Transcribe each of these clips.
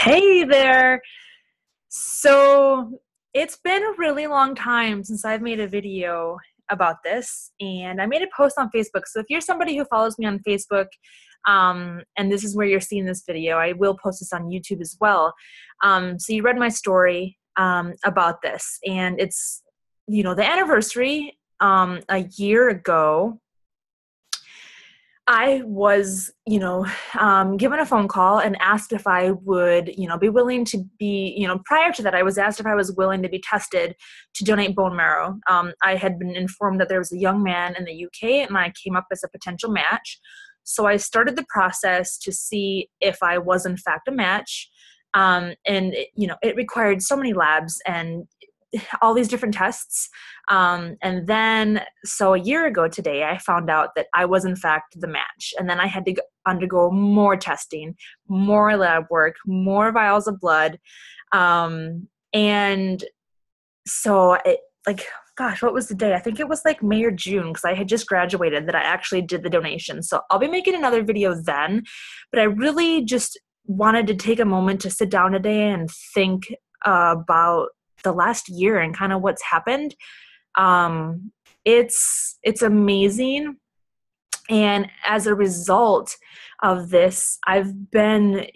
Hey there. So it's been a really long time since I've made a video about this, and I made a post on Facebook. So if you're somebody who follows me on Facebook, and this is where you're seeing this video, I will post this on YouTube as well. So you read my story about this, and it's, the anniversary a year ago. I was, given a phone call and asked if I would, be willing to be, prior to that, I was asked if I was willing to be tested to donate bone marrow. I had been informed that there was a young man in the UK and I came up as a potential match. So I started the process to see if I was in fact a match. It required so many labs and all these different tests. And then, so a year ago today, I found out that I was in fact the match. And then I had to undergo more testing, more lab work, more vials of blood. And so gosh, what was the day? I think it was like May or June, because I had just graduated, that I actually did the donation. So I'll be making another video then, but I really just wanted to take a moment to sit down today and think about the last year and kind of what's happened. It's amazing. And as a result of this, I've been,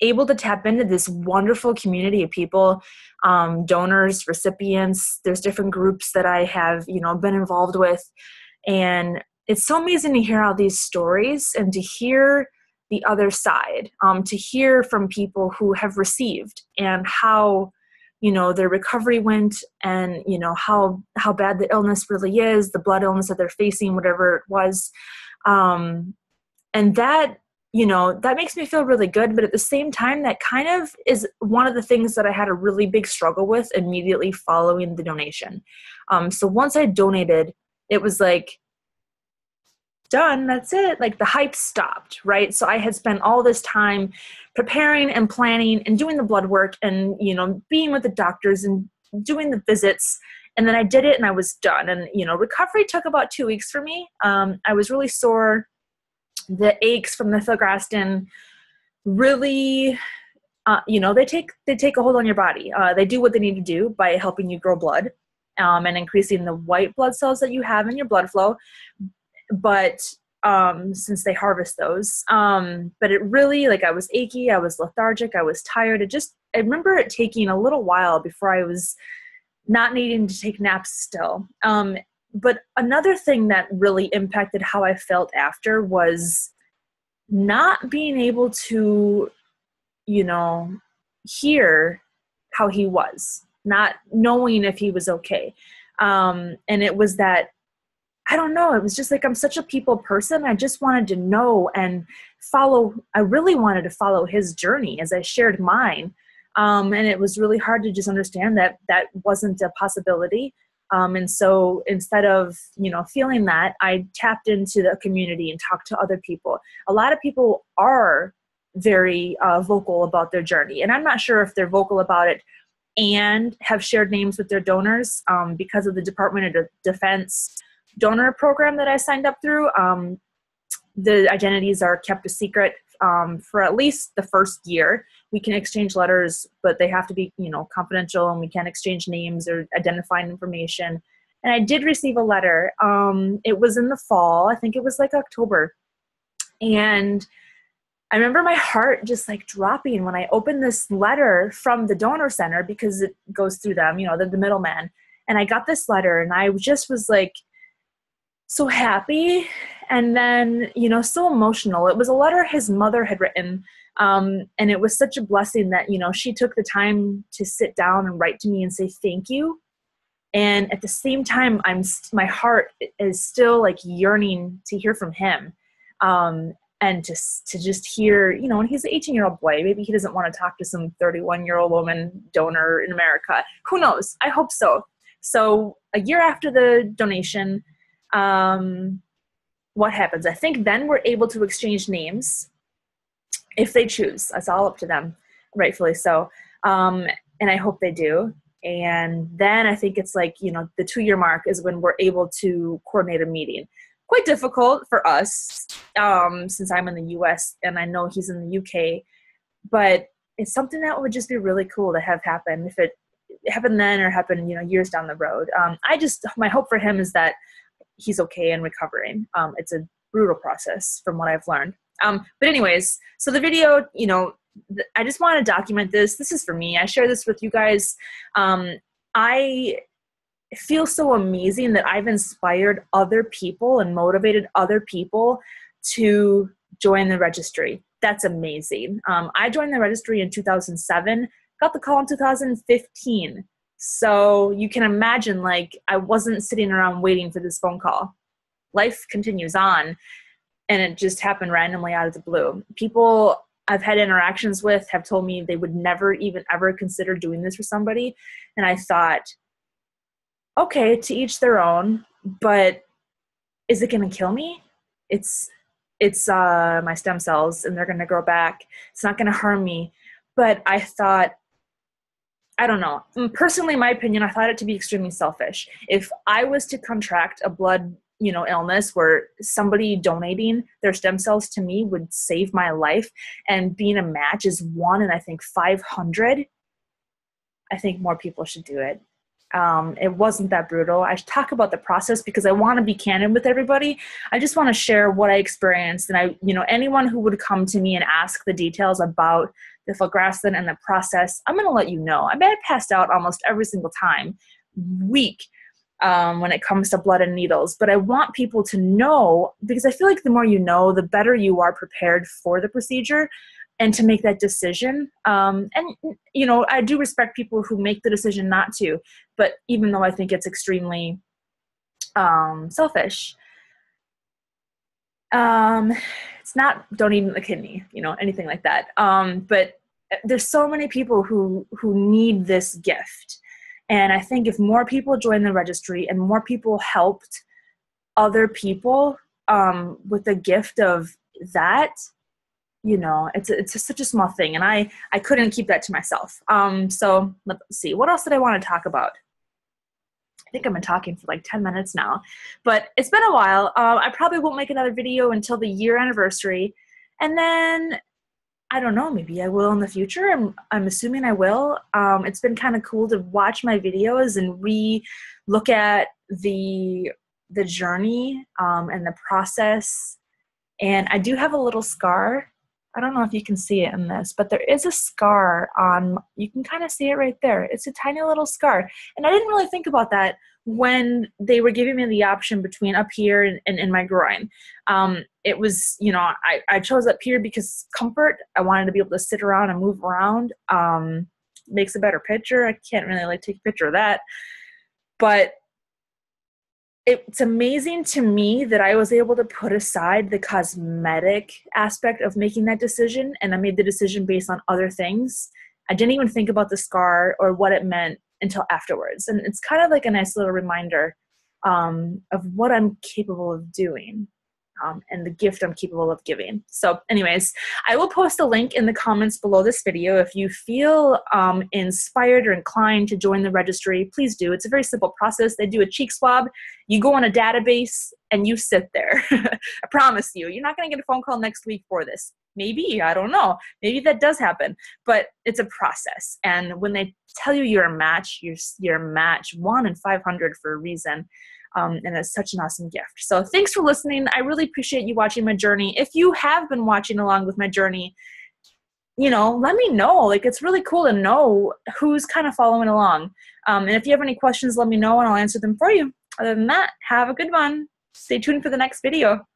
able to tap into this wonderful community of people, donors, recipients. There's different groups that I have, been involved with. And it's so amazing to hear all these stories and to hear the other side, to hear from people who have received and how their recovery went, and, how bad the illness really is, the blood illness that they're facing, whatever it was. And that, that makes me feel really good. But at the same time, that kind of is one of the things that I had a really big struggle with immediately following the donation. So once I donated, it was like, done, that's it. Like the hype stopped, right? So I had spent all this time preparing and planning and doing the blood work and, being with the doctors and doing the visits. And then I did it and I was done. And, recovery took about 2 weeks for me. I was really sore. The aches from the filgrastim really, they take a hold on your body. They do what they need to do by helping you grow blood, and increasing the white blood cells that you have in your blood flow. But since they harvest those, but it really, I was achy, I was lethargic, I was tired. I remember it taking a little while before I was not needing to take naps still. But another thing that really impacted how I felt after was not being able to, hear how he was, not knowing if he was okay. And it was that, I don't know. It was just like, I'm such a people person. I just wanted to know and follow. I really wanted to follow his journey as I shared mine. And it was really hard to just understand that that wasn't a possibility. And so instead of, feeling that, I tapped into the community and talked to other people. A lot of people are very vocal about their journey. And I'm not sure if they're vocal about it and have shared names with their donors because of the Department of Defense donor program that I signed up through. The identities are kept a secret for at least the first year. We can exchange letters, but they have to be, confidential, and we can't exchange names or identifying information. And I did receive a letter. It was in the fall. I think it was October. And I remember my heart just dropping when I opened this letter from the donor center, because it goes through them, they're the middleman. And I got this letter and I just was so happy, and then, so emotional. It was a letter his mother had written, and it was such a blessing that, she took the time to sit down and write to me and say thank you. And at the same time, my heart is still yearning to hear from him, and to just hear, and he's an 18-year-old boy. Maybe he doesn't want to talk to some 31-year-old woman donor in America. Who knows? I hope so. So a year after the donation, what happens? I think then we're able to exchange names if they choose. That's all up to them, rightfully so. And I hope they do. And then I think it's the 2-year mark is when we're able to coordinate a meeting. Quite difficult for us, since I'm in the US and I know he's in the UK. But it's something that would just be really cool to have happen if it happened then or happened, years down the road. My hope for him is that he's okay and recovering. It's a brutal process from what I've learned. But anyways, so the video, I just want to document this. This is for me. I share this with you guys. I feel so amazing that I've inspired other people and motivated other people to join the registry. That's amazing. I joined the registry in 2007, got the call in 2015. So you can imagine, I wasn't sitting around waiting for this phone call. Life continues on, and it just happened randomly out of the blue. People I've had interactions with have told me they would never even ever consider doing this for somebody. And I thought, okay, to each their own, but is it going to kill me? It's my stem cells, and they're going to grow back. It's not going to harm me. But I thought, I don't know. Personally, in my opinion, I thought it to be extremely selfish. If I was to contract a blood, illness where somebody donating their stem cells to me would save my life, and being a match is 1 in, I think, 500, I think more people should do it. It wasn't that brutal. I talk about the process because I want to be candid with everybody. I just want to share what I experienced. And anyone who would come to me and ask the details about the filgrastim and the process, I'm going to let you know. I may have passed out almost every single time, weak, when it comes to blood and needles. But I want people to know, because I feel like the more you know, the better you are prepared for the procedure and to make that decision. I do respect people who make the decision not to, but even though I think it's extremely selfish, it's not donating the kidney, anything like that. But there's so many people who need this gift. And I think if more people join the registry and more people helped other people with the gift of that, it's just such a small thing. And I couldn't keep that to myself. So let's see, what else did I want to talk about? I think I've been talking for 10 minutes now, but it's been a while. I probably won't make another video until the year anniversary. And then I don't know, maybe I will in the future. I'm assuming I will. It's been kind of cool to watch my videos and look at the journey and the process. And I do have a little scar. I don't know if you can see it in this, but there is a scar you can kind of see it right there. It's a tiny little scar. And I didn't really think about that when they were giving me the option between up here and in my groin. It was, I chose up here because comfort. I wanted to be able to sit around and move around. Makes a better picture. I can't really take a picture of that. But it's amazing to me that I was able to put aside the cosmetic aspect of making that decision, and I made the decision based on other things. I didn't even think about the scar or what it meant until afterwards. And it's kind of like a nice little reminder of what I'm capable of doing and the gift I'm capable of giving. So anyways, I will post a link in the comments below this video. If you feel inspired or inclined to join the registry, please do. It's a very simple process. They do a cheek swab. You go on a database and you sit there. I promise you, you're not going to get a phone call next week for this. Maybe, I don't know. Maybe that does happen, but it's a process. And when they tell you you're a match, you're a match 1 in 500 for a reason. And it's such an awesome gift. So thanks for listening. I really appreciate you watching my journey. If you have been watching along with my journey, let me know. It's really cool to know who's kind of following along. And if you have any questions, let me know and I'll answer them for you. Other than that, have a good one. Stay tuned for the next video.